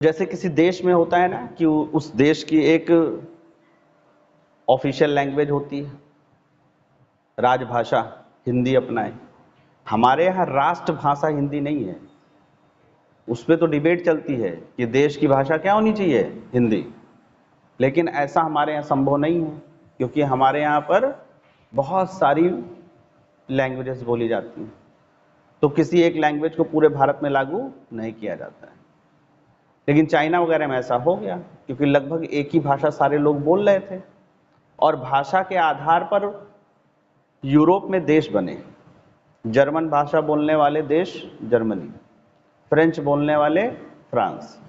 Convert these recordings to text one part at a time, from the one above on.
जैसे किसी देश में होता है ना कि उस देश की एक ऑफिशियल लैंग्वेज होती है, राजभाषा हिंदी अपनाए। हमारे यहाँ राष्ट्रभाषा हिंदी नहीं है। उस पर तो डिबेट चलती है कि देश की भाषा क्या होनी चाहिए, हिंदी। लेकिन ऐसा हमारे यहाँ संभव नहीं है, क्योंकि हमारे यहाँ पर बहुत सारी लैंग्वेजेस बोली जाती हैं, तो किसी एक लैंग्वेज को पूरे भारत में लागू नहीं किया जाता है। लेकिन चाइना वगैरह में ऐसा हो गया, क्योंकि लगभग एक ही भाषा सारे लोग बोल रहे थे, और भाषा के आधार पर यूरोप में देश बने। जर्मन भाषा बोलने वाले देश जर्मनी, फ्रेंच बोलने वाले फ्रांस।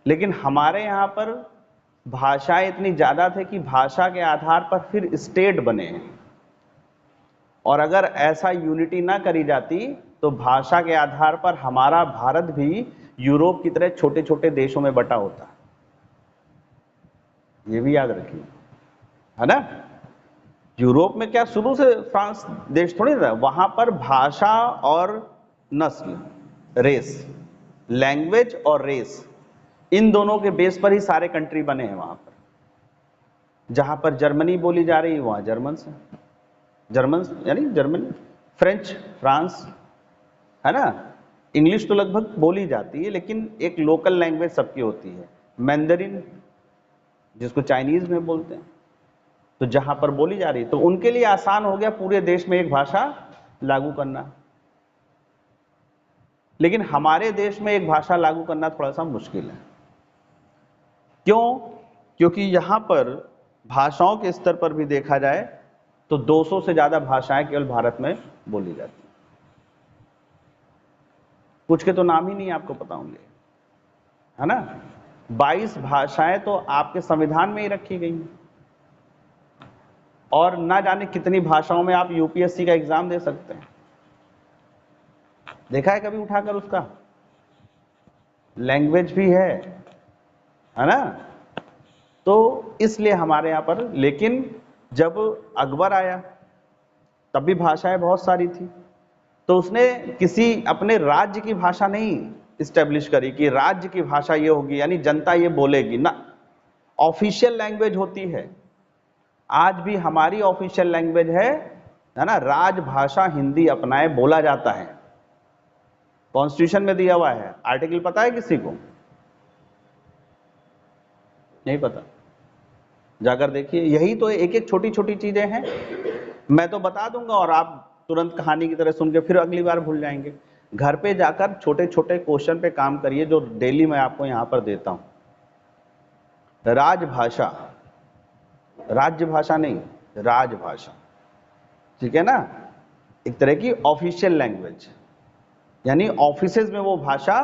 लेकिन हमारे यहाँ पर भाषाएं इतनी ज़्यादा थे कि भाषा के आधार पर फिर स्टेट बने हैं, और अगर ऐसा यूनिटी ना करी जाती तो भाषा के आधार पर हमारा भारत भी यूरोप की तरह छोटे छोटे देशों में बटा होता। ये भी याद रखिए, है ना। यूरोप में क्या शुरू से फ्रांस देश थोड़ी था, वहां पर भाषा और नस्ल, रेस, लैंग्वेज और रेस, इन दोनों के बेस पर ही सारे कंट्री बने हैं। वहां पर जहां पर जर्मनी बोली जा रही है वहां जर्मन से, जर्मन यानी जर्मनी, फ्रेंच फ्रांस, है ना। इंग्लिश तो लगभग बोली जाती है, लेकिन एक लोकल लैंग्वेज सबकी होती है, मैंडरिन जिसको चाइनीज में बोलते हैं। तो जहां पर बोली जा रही है तो उनके लिए आसान हो गया पूरे देश में एक भाषा लागू करना। लेकिन हमारे देश में एक भाषा लागू करना थोड़ा सा मुश्किल है। क्यों? क्योंकि यहां पर भाषाओं के स्तर पर भी देखा जाए तो 200 से ज्यादा भाषाएं केवल भारत में बोली जाती हैं। कुछ के तो नाम ही नहीं आपको पता होंगे, है ना। 22 भाषाएं तो आपके संविधान में ही रखी गई हैं, और ना जाने कितनी भाषाओं में आप यूपीएससी का एग्जाम दे सकते हैं। देखा है कभी उठाकर उसका? लैंग्वेज भी है ना। तो इसलिए हमारे यहां पर, लेकिन जब अकबर आया तब भी भाषाएं बहुत सारी थी, तो उसने किसी अपने राज्य की भाषा नहीं इस्टेब्लिश करी कि राज्य की भाषा ये होगी यानी जनता ये बोलेगी ना। ऑफिशियल लैंग्वेज होती है, आज भी हमारी ऑफिशियल लैंग्वेज है ना, राजभाषा हिंदी अपनाए बोला जाता है। कॉन्स्टिट्यूशन में दिया हुआ है, आर्टिकल पता है किसी को? नहीं पता? जाकर देखिए। यही तो एक एक छोटी छोटी चीजें हैं। मैं तो बता दूंगा और आप तुरंत कहानी की तरह सुन के फिर अगली बार भूल जाएंगे। घर पे जाकर छोटे छोटे क्वेश्चन पे काम करिए, जो डेली मैं आपको यहां पर देता हूं। राजभाषा, राज्य भाषा नहीं, राजभाषा, ठीक है ना। एक तरह की ऑफिशियल लैंग्वेज, यानी ऑफिसेज में वो भाषा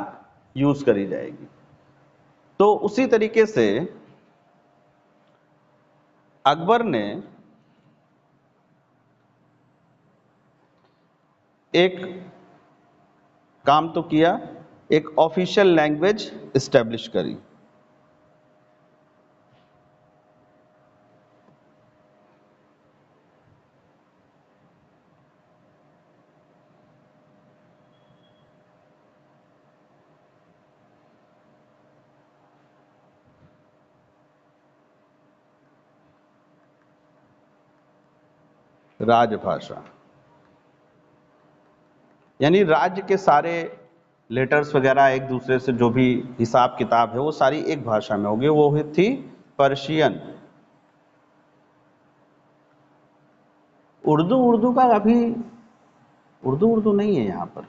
यूज करी जाएगी। तो उसी तरीके से अकबर ने एक काम तो किया, एक ऑफिशियल लैंग्वेज इस्टेब्लिश करी। राजभाषा यानी राज्य के सारे लेटर्स वगैरह एक दूसरे से जो भी हिसाब किताब है वो सारी एक भाषा में होगी, वो थी पर्शियन। उर्दू, उर्दू का अभी उर्दू नहीं है यहां पर।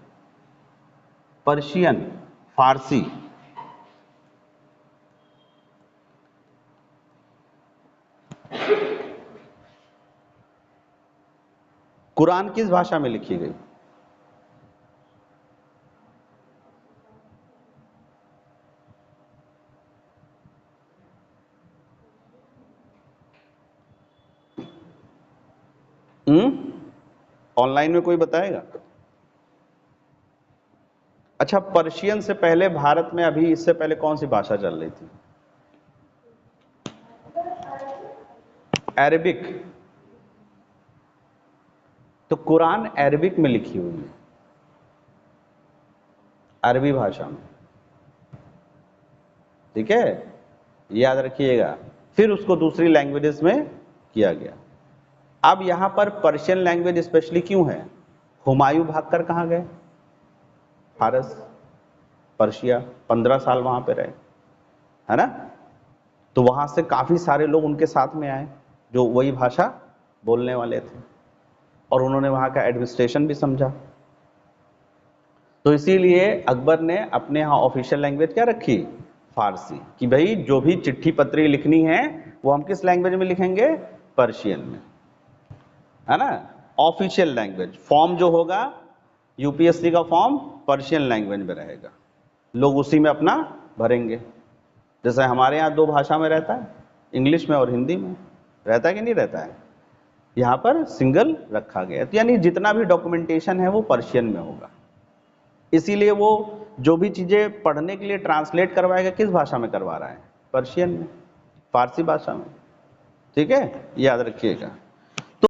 पर्शियन, फारसी। कुरान किस भाषा में लिखी गई? ऑनलाइन में कोई बताएगा? अच्छा, पर्शियन से पहले भारत में अभी इससे पहले कौन सी भाषा चल रही थी? अरबिक। तो कुरान अरबिक में लिखी हुई है, अरबी भाषा में। ठीक है, याद रखिएगा। फिर उसको दूसरी लैंग्वेजेस में किया गया। अब यहाँ पर पर्शियन लैंग्वेज स्पेशली क्यों है? हुमायूं भागकर कहाँ गए? फारस, पर्शिया, 15 साल वहां पे रहे, है ना। तो वहां से काफी सारे लोग उनके साथ में आए जो वही भाषा बोलने वाले थे, और उन्होंने वहां का एडमिनिस्ट्रेशन भी समझा। तो इसीलिए अकबर ने अपने यहाँ ऑफिशियल लैंग्वेज क्या रखी? फारसी। कि भाई जो भी चिट्ठी पत्री लिखनी है वो हम किस लैंग्वेज में लिखेंगे? पर्शियन में, है ना। ऑफिशियल लैंग्वेज फॉर्म जो होगा यूपीएससी का फॉर्म पर्शियन लैंग्वेज में रहेगा, लोग उसी में अपना भरेंगे। जैसे हमारे यहाँ दो भाषा में रहता है, इंग्लिश में और हिंदी में, रहता है कि नहीं रहता है? यहाँ पर सिंगल रखा गया, तो यानी जितना भी डॉक्यूमेंटेशन है वो पर्शियन में होगा। इसीलिए वो जो भी चीजें पढ़ने के लिए ट्रांसलेट करवाएगा किस भाषा में करवा रहा है? पर्शियन में, फारसी भाषा में। ठीक है, याद रखिएगा।